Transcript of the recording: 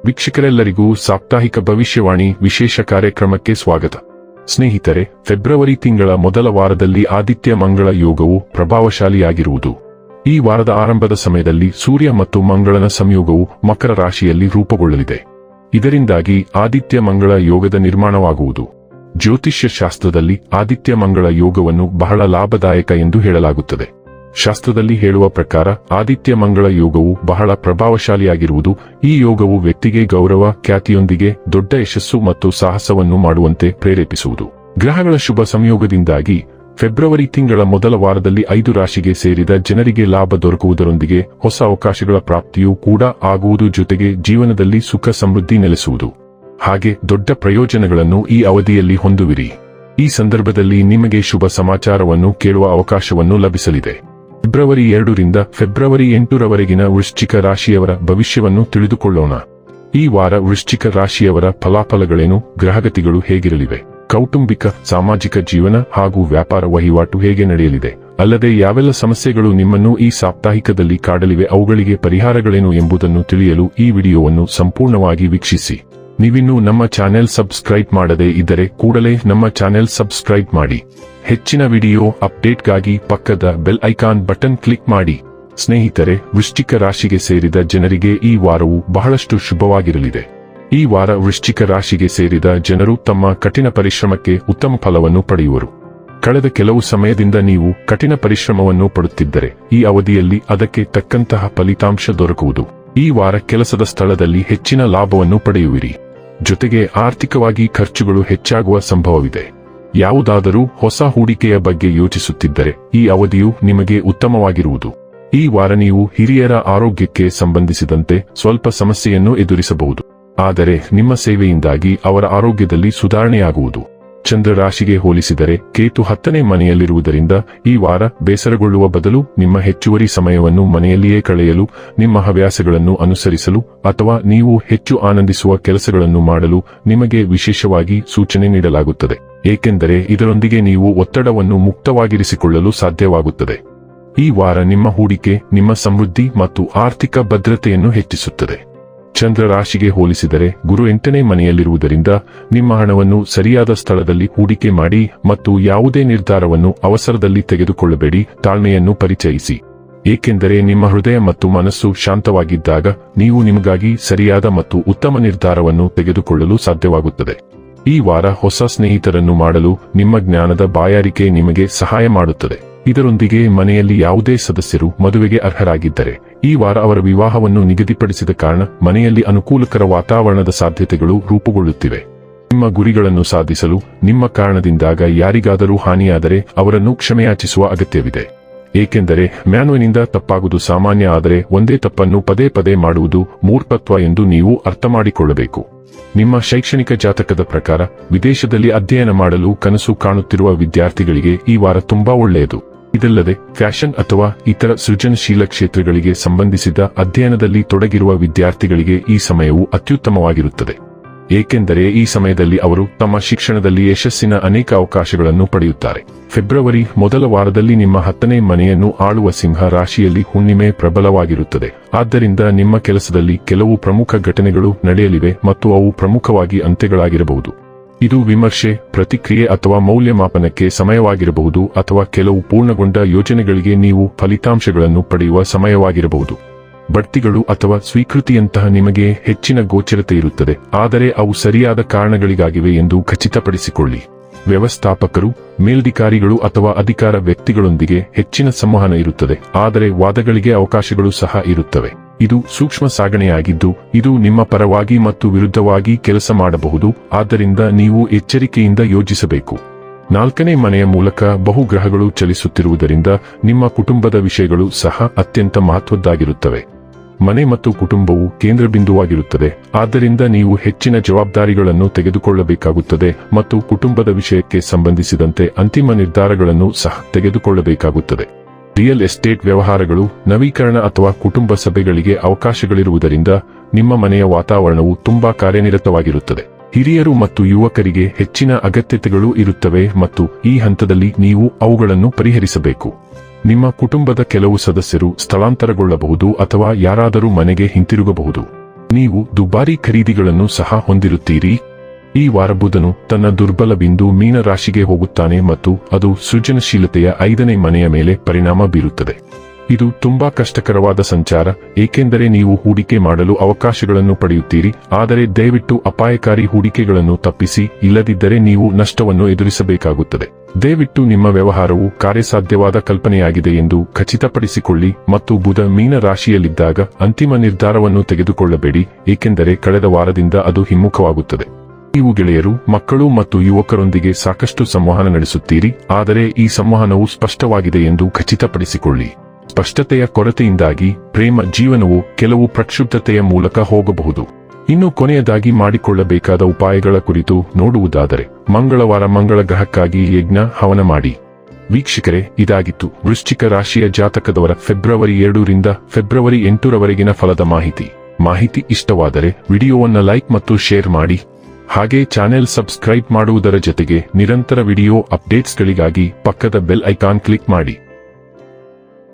ವೀಕ್ಷಕರೆಲ್ಲರಿಗೂ ಸಾಪ್ತಾಹಿಕ ಭವಿಷ್ಯವಾಣಿ ವಿಶೇಷ ಕಾರ್ಯಕ್ರಮಕ್ಕೆ ಸ್ವಾಗತ. ಸ್ನೇಹಿತರೆ, ಫೆಬ್ರವರಿ ತಿಂಗಳ ಮೊದಲ ವಾರದಲ್ಲಿ ಆದಿತ್ಯ ಮಂಗಳ ಯೋಗವು ಪ್ರಭಾವಶಾಲಿಯಾಗಿರುವುದು. ಈ ವಾರದ ಆರಂಭದ ಸಮಯದಲ್ಲಿ ಸೂರ್ಯ ಮತ್ತು ಮಂಗಳನ ಸಂಯೋಗವು ಮಕರ ರಾಶಿಯಲ್ಲಿ ರೂಪುಗೊಳ್ಳಲಿದೆ. ಇದರಿಂದಾಗಿ ಆದಿತ್ಯ ಮಂಗಳ ಯೋಗದ ನಿರ್ಮಾಣವಾಗುವುದು. ಜ್ಯೋತಿಷ್ಯ ಶಾಸ್ತ್ರದಲ್ಲಿ ಆದಿತ್ಯ ಮಂಗಳ ಯೋಗವನ್ನು ಬಹಳ ಲಾಭದಾಯಕ ಎಂದು ಹೇಳಲಾಗುತ್ತದೆ. ಶಾಸ್ತ್ರದಲ್ಲಿ ಹೇಳುವ ಪ್ರಕಾರ ಆದಿತ್ಯ ಮಂಗಳ ಯೋಗವು ಬಹಳ ಪ್ರಭಾವಶಾಲಿಯಾಗಿರುವುದು. ಈ ಯೋಗವು ವ್ಯಕ್ತಿಗೆ ಗೌರವ, ಖ್ಯಾತಿಯೊಂದಿಗೆ ದೊಡ್ಡ ಯಶಸ್ಸು ಮತ್ತು ಸಾಹಸವನ್ನು ಮಾಡುವಂತೆ ಪ್ರೇರೇಪಿಸುವುದು. ಗ್ರಹಗಳ ಶುಭ ಸಂಯೋಗದಿಂದಾಗಿ ಫೆಬ್ರವರಿ ತಿಂಗಳ ಮೊದಲ ವಾರದಲ್ಲಿ 5 ರಾಶಿಗೆ ಸೇರಿದ ಜನರಿಗೆ ಲಾಭ ದೊರಕುವುದರೊಂದಿಗೆ ಹೊಸ ಅವಕಾಶಗಳ ಪ್ರಾಪ್ತಿಯೂ ಕೂಡ ಆಗುವುದು. ಜೊತೆಗೆ ಜೀವನದಲ್ಲಿ ಸುಖ ಸಮೃದ್ಧಿ ನೆಲೆಸುವುದು. ಹಾಗೆ ದೊಡ್ಡ ಪ್ರಯೋಜನಗಳನ್ನು ಈ ಅವಧಿಯಲ್ಲಿ ಹೊಂದುವಿರಿ. ಈ ಸಂದರ್ಭದಲ್ಲಿ ನಿಮಗೆ ಶುಭ ಸಮಾಚಾರವನ್ನು ಕೇಳುವ ಅವಕಾಶವನ್ನು ಲಭಿಸಲಿದೆ. ಫೆಬ್ರವರಿ 2 ರಿಂದ ಫೆಬ್ರವರಿ 8 ರವರೆಗಿನ ವೃಶ್ಚಿಕ ರಾಶಿಯವರ ಭವಿಷ್ಯವನ್ನು ತಿಳಿದುಕೊಳ್ಳೋಣ. ಈ ವಾರ ವೃಶ್ಚಿಕ ರಾಶಿಯವರ ಫಲಾಫಲಗಳೇನು, ಗ್ರಹಗತಿಗಳು ಹೇಗಿರಲಿವೆ, ಕೌಟುಂಬಿಕ ಸಾಮಾಜಿಕ ಜೀವನ ಹಾಗೂ ವ್ಯಾಪಾರ ವಹಿವಾಟು ಹೇಗೆ ನಡೆಯಲಿದೆ, ಅಲ್ಲದೆ ಯಾವೆಲ್ಲ ಸಮಸ್ಯೆಗಳು ನಿಮ್ಮನ್ನು ಈ ಸಾಪ್ತಾಹಿಕದಲ್ಲಿ ಕಾಡಲಿವೆ, ಅವುಗಳಿಗೆ ಪರಿಹಾರಗಳೇನು ಎಂಬುದನ್ನು ತಿಳಿಯಲು ಈ ವಿಡಿಯೋವನ್ನು ಸಂಪೂರ್ಣವಾಗಿ ವೀಕ್ಷಿಸಿ. ನೀವಿನ್ನೂ ನಮ್ಮ ಚಾನೆಲ್ ಸಬ್ಸ್ಕ್ರೈಬ್ ಮಾಡದೇ ಇದ್ದರೆ ಕೂಡಲೇ ನಮ್ಮ ಚಾನೆಲ್ ಸಬ್ಸ್ಕ್ರೈಬ್ ಮಾಡಿ. ಹೆಚ್ಚಿನ ವಿಡಿಯೋ ಅಪ್ಡೇಟ್ಗಾಗಿ ಪಕ್ಕದ ಬೆಲ್ ಐಕಾನ್ ಬಟನ್ ಕ್ಲಿಕ್ ಮಾಡಿ. ಸ್ನೇಹಿತರೆ, ವೃಶ್ಚಿಕ ರಾಶಿಗೆ ಸೇರಿದ ಜನರಿಗೆ ಈ ವಾರವು ಬಹಳಷ್ಟು ಶುಭವಾಗಿರಲಿದೆ. ಈ ವಾರ ವೃಶ್ಚಿಕ ರಾಶಿಗೆ ಸೇರಿದ ಜನರು ತಮ್ಮ ಕಠಿಣ ಪರಿಶ್ರಮಕ್ಕೆ ಉತ್ತಮ ಫಲವನ್ನು ಪಡೆಯುವರು. ಕಳೆದ ಕೆಲವು ಸಮಯದಿಂದ ನೀವು ಕಠಿಣ ಪರಿಶ್ರಮವನ್ನು ಪಡುತ್ತಿದ್ದರೆ ಈ ಅವಧಿಯಲ್ಲಿ ಅದಕ್ಕೆ ತಕ್ಕಂತಹ ಫಲಿತಾಂಶ ದೊರಕುವುದು. ಈ ವಾರ ಕೆಲಸದ ಸ್ಥಳದಲ್ಲಿ ಹೆಚ್ಚಿನ ಲಾಭವನ್ನು ಪಡೆಯುವಿರಿ. ಜೊತೆಗೆ ಆರ್ಥಿಕವಾಗಿ ಖರ್ಚುಗಳು ಹೆಚ್ಚಾಗುವ ಸಂಭವವಿದೆ. ಯಾವುದಾದರೂ ಹೊಸ ಹೂಡಿಕೆಯ ಬಗ್ಗೆ ಯೋಚಿಸುತ್ತಿದ್ದರೆ ಈ ಅವಧಿಯು ನಿಮಗೆ ಉತ್ತಮವಾಗಿರುವುದು. ಈ ವಾರ ನೀವು ಹಿರಿಯರ ಆರೋಗ್ಯಕ್ಕೆ ಸಂಬಂಧಿಸಿದಂತೆ ಸ್ವಲ್ಪ ಸಮಸ್ಯೆಯನ್ನು ಎದುರಿಸಬಹುದು. ಆದರೆ ನಿಮ್ಮ ಸೇವೆಯಿಂದಾಗಿ ಅವರ ಆರೋಗ್ಯದಲ್ಲಿ ಸುಧಾರಣೆಯಾಗುವುದು. ಚಂದ್ರ ರಾಶಿಗೆ ಹೋಲಿಸಿದರೆ ಕೇತು 10ನೇ ಮನೆಯಲ್ಲಿರುವುದರಿಂದ ಈ ವಾರ ಬೇಸರಗೊಳ್ಳುವ ಬದಲು ನಿಮ್ಮ ಹೆಚ್ಚುವರಿ ಸಮಯವನ್ನು ಮನೆಯಲ್ಲಿಯೇ ಕಳೆಯಲು, ನಿಮ್ಮ ಹವ್ಯಾಸಗಳನ್ನು ಅನುಸರಿಸಲು ಅಥವಾ ನೀವು ಹೆಚ್ಚು ಆನಂದಿಸುವ ಕೆಲಸಗಳನ್ನು ಮಾಡಲು ನಿಮಗೆ ವಿಶೇಷವಾಗಿ ಸೂಚನೆ ನೀಡಲಾಗುತ್ತದೆ. ಏಕೆಂದರೆ ಇದರೊಂದಿಗೆ ನೀವು ಒತ್ತಡವನ್ನು ಮುಕ್ತವಾಗಿರಿಸಿಕೊಳ್ಳಲು ಸಾಧ್ಯವಾಗುತ್ತದೆ. ಈ ವಾರ ನಿಮ್ಮ ಹೂಡಿಕೆ ನಿಮ್ಮ ಸಮೃದ್ಧಿ ಮತ್ತು ಆರ್ಥಿಕ ಭದ್ರತೆಯನ್ನು ಹೆಚ್ಚಿಸುತ್ತದೆ. ಚಂದ್ರ ರಾಶಿಗೆ ಹೋಲಿಸಿದರೆ ಗುರು 8ನೇ ಮನೆಯಲ್ಲಿರುವುದರಿಂದ ನಿಮ್ಮ ಹಣವನ್ನು ಸರಿಯಾದ ಸ್ಥಳದಲ್ಲಿ ಹೂಡಿಕೆ ಮಾಡಿ ಮತ್ತು ಯಾವುದೇ ನಿರ್ಧಾರವನ್ನು ಅವಸರದಲ್ಲಿ ತೆಗೆದುಕೊಳ್ಳಬೇಡಿ. ತಾಳ್ಮೆಯನ್ನು ಪರಿಚಯಿಸಿ. ಏಕೆಂದರೆ ನಿಮ್ಮ ಹೃದಯ ಮತ್ತು ಮನಸ್ಸು ಶಾಂತವಾಗಿದ್ದಾಗ ನೀವು ನಿಮಗಾಗಿ ಸರಿಯಾದ ಮತ್ತು ಉತ್ತಮ ನಿರ್ಧಾರವನ್ನು ತೆಗೆದುಕೊಳ್ಳಲು ಸಾಧ್ಯವಾಗುತ್ತದೆ. ಈ ವಾರ ಹೊಸ ಸ್ನೇಹಿತರನ್ನು ಮಾಡಲು ನಿಮ್ಮ ಜ್ಞಾನದ ಬಾಯಾರಿಕೆ ನಿಮಗೆ ಸಹಾಯ ಮಾಡುತ್ತದೆ. ಇದರೊಂದಿಗೆ ಮನೆಯಲ್ಲಿ ಯಾವುದೇ ಸದಸ್ಯರು ಮದುವೆಗೆ ಅರ್ಹರಾಗಿದ್ದರೆ ಈ ವಾರ ಅವರ ವಿವಾಹವನ್ನು ನಿಗದಿಪಡಿಸಿದ ಕಾರಣ ಮನೆಯಲ್ಲಿ ಅನುಕೂಲಕರ ವಾತಾವರಣದ ಸಾಧ್ಯತೆಗಳು ರೂಪುಗೊಳ್ಳುತ್ತಿವೆ. ನಿಮ್ಮ ಗುರಿಗಳನ್ನು ಸಾಧಿಸಲು ನಿಮ್ಮ ಕಾರಣದಿಂದಾಗ ಯಾರಿಗಾದರೂ ಹಾನಿಯಾದರೆ ಅವರನ್ನು ಕ್ಷಮೆಯಾಚಿಸುವ ಅಗತ್ಯವಿದೆ. ಏಕೆಂದರೆ ಮ್ಯಾನುವಿನಿಂದ ತಪ್ಪಾಗುವುದು ಸಾಮಾನ್ಯ, ಆದರೆ ಒಂದೇ ತಪ್ಪನ್ನು ಪದೇ ಪದೇ ಮಾಡುವುದು ಮೂರ್ಖತ್ವ ಎಂದು ನೀವು ಅರ್ಥಮಾಡಿಕೊಳ್ಳಬೇಕು. ನಿಮ್ಮ ಶೈಕ್ಷಣಿಕ ಜಾತಕದ ಪ್ರಕಾರ ವಿದೇಶದಲ್ಲಿ ಅಧ್ಯಯನ ಮಾಡಲು ಕನಸು ಕಾಣುತ್ತಿರುವ ವಿದ್ಯಾರ್ಥಿಗಳಿಗೆ ಈ ವಾರ ತುಂಬಾ ಒಳ್ಳೆಯದು. ಇದಲ್ಲದೆ ಫ್ಯಾಷನ್ ಅಥವಾ ಇತರ ಸೃಜನಶೀಲ ಕ್ಷೇತ್ರಗಳಿಗೆ ಸಂಬಂಧಿಸಿದ ಅಧ್ಯಯನದಲ್ಲಿ ತೊಡಗಿರುವ ವಿದ್ಯಾರ್ಥಿಗಳಿಗೆ ಈ ಸಮಯವು ಅತ್ಯುತ್ತಮವಾಗಿರುತ್ತದೆ. ಏಕೆಂದರೆ ಈ ಸಮಯದಲ್ಲಿ ಅವರು ತಮ್ಮ ಶಿಕ್ಷಣದಲ್ಲಿ ಯಶಸ್ಸಿನ ಅನೇಕ ಅವಕಾಶಗಳನ್ನು ಪಡೆಯುತ್ತಾರೆ. ಫೆಬ್ರವರಿ ಮೊದಲ ವಾರದಲ್ಲಿ ನಿಮ್ಮ 10ನೇ ಮನೆಯನ್ನು ಆಳುವ ಸಿಂಹ ರಾಶಿಯಲ್ಲಿ ಹುಣ್ಣಿಮೆ ಪ್ರಬಲವಾಗಿರುತ್ತದೆ. ಆದ್ದರಿಂದ ನಿಮ್ಮ ಕೆಲಸದಲ್ಲಿ ಕೆಲವು ಪ್ರಮುಖ ಘಟನೆಗಳು ನಡೆಯಲಿವೆ ಮತ್ತು ಅವು ಪ್ರಮುಖವಾಗಿ ಅಂತ್ಯಗಳಾಗಿರಬಹುದು. ಇದು ವಿಮರ್ಶೆ, ಪ್ರತಿಕ್ರಿಯೆ ಅಥವಾ ಮೌಲ್ಯಮಾಪನಕ್ಕೆ ಸಮಯವಾಗಿರಬಹುದು, ಅಥವಾ ಕೆಲವು ಪೂರ್ಣಗೊಂಡ ಯೋಜನೆಗಳಿಗೆ ನೀವು ಫಲಿತಾಂಶಗಳನ್ನು ಪಡೆಯುವ ಸಮಯವಾಗಿರಬಹುದು. ಬಡ್ತಿಗಳು ಅಥವಾ ಸ್ವೀಕೃತಿಯಂತಹ ನಿಮಗೆ ಹೆಚ್ಚಿನ ಗೋಚರತೆ ಇರುತ್ತದೆ, ಆದರೆ ಅವು ಸರಿಯಾದ ಕಾರಣಗಳಿಗಾಗಿವೆ ಎಂದು ಖಚಿತಪಡಿಸಿಕೊಳ್ಳಿ. ವ್ಯವಸ್ಥಾಪಕರು, ಮೇಲ್ಧಿಕಾರಿಗಳು ಅಥವಾ ಅಧಿಕಾರ ವ್ಯಕ್ತಿಗಳೊಂದಿಗೆ ಹೆಚ್ಚಿನ ಸಂವಹನ ಇರುತ್ತದೆ, ಆದರೆ ವಾದಗಳಿಗೆ ಅವಕಾಶಗಳು ಸಹ ಇರುತ್ತವೆ. ಇದು ಸೂಕ್ಷ್ಮ ಸಾಗಣೆಯಾಗಿದ್ದು ಇದು ನಿಮ್ಮ ಪರವಾಗಿ ಮತ್ತು ವಿರುದ್ಧವಾಗಿ ಕೆಲಸ ಮಾಡಬಹುದು. ಆದ್ದರಿಂದ ನೀವು ಎಚ್ಚರಿಕೆಯಿಂದ ಯೋಜಿಸಬೇಕು. 4ನೇ ಮನೆಯ ಮೂಲಕ ಬಹುಗ್ರಹಗಳು ಚಲಿಸುತ್ತಿರುವುದರಿಂದ ನಿಮ್ಮ ಕುಟುಂಬದ ವಿಷಯಗಳು ಸಹ ಅತ್ಯಂತ ಮಹತ್ವದ್ದಾಗಿರುತ್ತವೆ. ಮನೆ ಮತ್ತು ಕುಟುಂಬವು ಕೇಂದ್ರಬಿಂದುವಾಗಿರುತ್ತದೆ. ಆದ್ದರಿಂದ ನೀವು ಹೆಚ್ಚಿನ ಜವಾಬ್ದಾರಿಗಳನ್ನು ತೆಗೆದುಕೊಳ್ಳಬೇಕಾಗುತ್ತದೆ ಮತ್ತು ಕುಟುಂಬದ ವಿಷಯಕ್ಕೆ ಸಂಬಂಧಿಸಿದಂತೆ ಅಂತಿಮ ನಿರ್ಧಾರಗಳನ್ನು ಸಹ ತೆಗೆದುಕೊಳ್ಳಬೇಕಾಗುತ್ತದೆ. ರಿಯಲ್ ಎಸ್ಟೇಟ್ ವ್ಯವಹಾರಗಳು, ನವೀಕರಣ ಅಥವಾ ಕುಟುಂಬ ಸಭೆಗಳಿಗೆ ಅವಕಾಶಗಳಿರುವುದರಿಂದ ನಿಮ್ಮ ಮನೆಯ ವಾತಾವರಣವು ತುಂಬಾ ಕಾರ್ಯನಿರತವಾಗಿರುತ್ತದೆ. ಹಿರಿಯರು ಮತ್ತು ಯುವಕರಿಗೆ ಹೆಚ್ಚಿನ ಅಗತ್ಯತೆಗಳು ಇರುತ್ತವೆ ಮತ್ತು ಈ ಹಂತದಲ್ಲಿ ನೀವು ಅವುಗಳನ್ನು ಪರಿಹರಿಸಬೇಕು. ನಿಮ್ಮ ಕುಟುಂಬದ ಕೆಲವು ಸದಸ್ಯರು ಸ್ಥಳಾಂತರಗೊಳ್ಳಬಹುದು ಅಥವಾ ಯಾರಾದರೂ ಮನೆಗೆ ಹಿಂತಿರುಗಬಹುದು. ನೀವು ದುಬಾರಿ ಖರೀದಿಗಳನ್ನು ಸಹ ಹೊಂದಿರುತ್ತೀರಿ. ಈ ವಾರ ಬುಧನು ತನ್ನ ದುರ್ಬಲ ಬಿಂದು ಮೀನ ರಾಶಿಗೆ ಹೋಗುತ್ತಾನೆ ಮತ್ತು ಅದು ಸೃಜನಶೀಲತೆಯ 5ನೇ ಮನೆಯ ಮೇಲೆ ಪರಿಣಾಮ ಬೀರುತ್ತದೆ. ಇದು ತುಂಬಾ ಕಷ್ಟಕರವಾದ ಸಂಚಾರ, ಏಕೆಂದರೆ ನೀವು ಹೂಡಿಕೆ ಮಾಡಲು ಅವಕಾಶಗಳನ್ನು ಪಡೆಯುತ್ತೀರಿ, ಆದರೆ ದಯವಿಟ್ಟು ಅಪಾಯಕಾರಿ ಹೂಡಿಕೆಗಳನ್ನು ತಪ್ಪಿಸಿ, ಇಲ್ಲದಿದ್ದರೆ ನೀವು ನಷ್ಟವನ್ನು ಎದುರಿಸಬೇಕಾಗುತ್ತದೆ. ದಯವಿಟ್ಟು ನಿಮ್ಮ ವ್ಯವಹಾರವು ಕಾರ್ಯಸಾಧ್ಯವಾದ ಕಲ್ಪನೆಯಾಗಿದೆ ಎಂದು ಖಚಿತಪಡಿಸಿಕೊಳ್ಳಿ ಮತ್ತು ಬುಧ ಮೀನ ರಾಶಿಯಲ್ಲಿದ್ದಾಗ ಅಂತಿಮ ನಿರ್ಧಾರವನ್ನು ತೆಗೆದುಕೊಳ್ಳಬೇಡಿ, ಏಕೆಂದರೆ ಕಳೆದ ವಾರದಿಂದ ಅದು ಹಿಮ್ಮುಖವಾಗುತ್ತದೆ. ನೀವು ಗೆಳೆಯರು, ಮಕ್ಕಳು ಮತ್ತು ಯುವಕರೊಂದಿಗೆ ಸಾಕಷ್ಟು ಸಂವಹನ ನಡೆಸುತ್ತೀರಿ, ಆದರೆ ಈ ಸಂವಹನವು ಸ್ಪಷ್ಟವಾಗಿದೆ ಎಂದು ಖಚಿತಪಡಿಸಿಕೊಳ್ಳಿ. ಸ್ಪಷ್ಟತೆಯ ಕೊರತೆಯಿಂದಾಗಿ ಪ್ರೇಮ ಜೀವನವು ಕೆಲವು ಪ್ರಕ್ಷುಬ್ಧತೆಯ ಮೂಲಕ ಹೋಗಬಹುದು. ಇನ್ನು ಕೊನೆಯದಾಗಿ ಮಾಡಿಕೊಳ್ಳಬೇಕಾದ ಉಪಾಯಗಳ ಕುರಿತು ನೋಡುವುದಾದರೆ, ಮಂಗಳವಾರ ಮಂಗಳ ಗ್ರಹಕ್ಕಾಗಿ ಯಜ್ಞ ಹವನ ಮಾಡಿ. ವೀಕ್ಷಕರೇ, ಇದಾಗಿತ್ತು ವೃಶ್ಚಿಕ ರಾಶಿಯ ಜಾತಕದವರ ಫೆಬ್ರವರಿ 2 ರಿಂದ ಫೆಬ್ರವರಿ 8 ರವರೆಗಿನ ಫಲದ ಮಾಹಿತಿ ಇಷ್ಟವಾದರೆ ವಿಡಿಯೋವನ್ನು ಲೈಕ್ ಮತ್ತು ಶೇರ್ ಮಾಡಿ. ಹಾಗೆ ಚಾನೆಲ್ ಸಬ್ಸ್ಕ್ರೈಬ್ ಮಾಡುವುದರ ಜೊತೆಗೆ ನಿರಂತರ ವಿಡಿಯೋ ಅಪ್ಡೇಟ್ಸ್ಗಳಿಗಾಗಿ ಪಕ್ಕದ ಬೆಲ್ ಐಕಾನ್ ಕ್ಲಿಕ್ ಮಾಡಿ.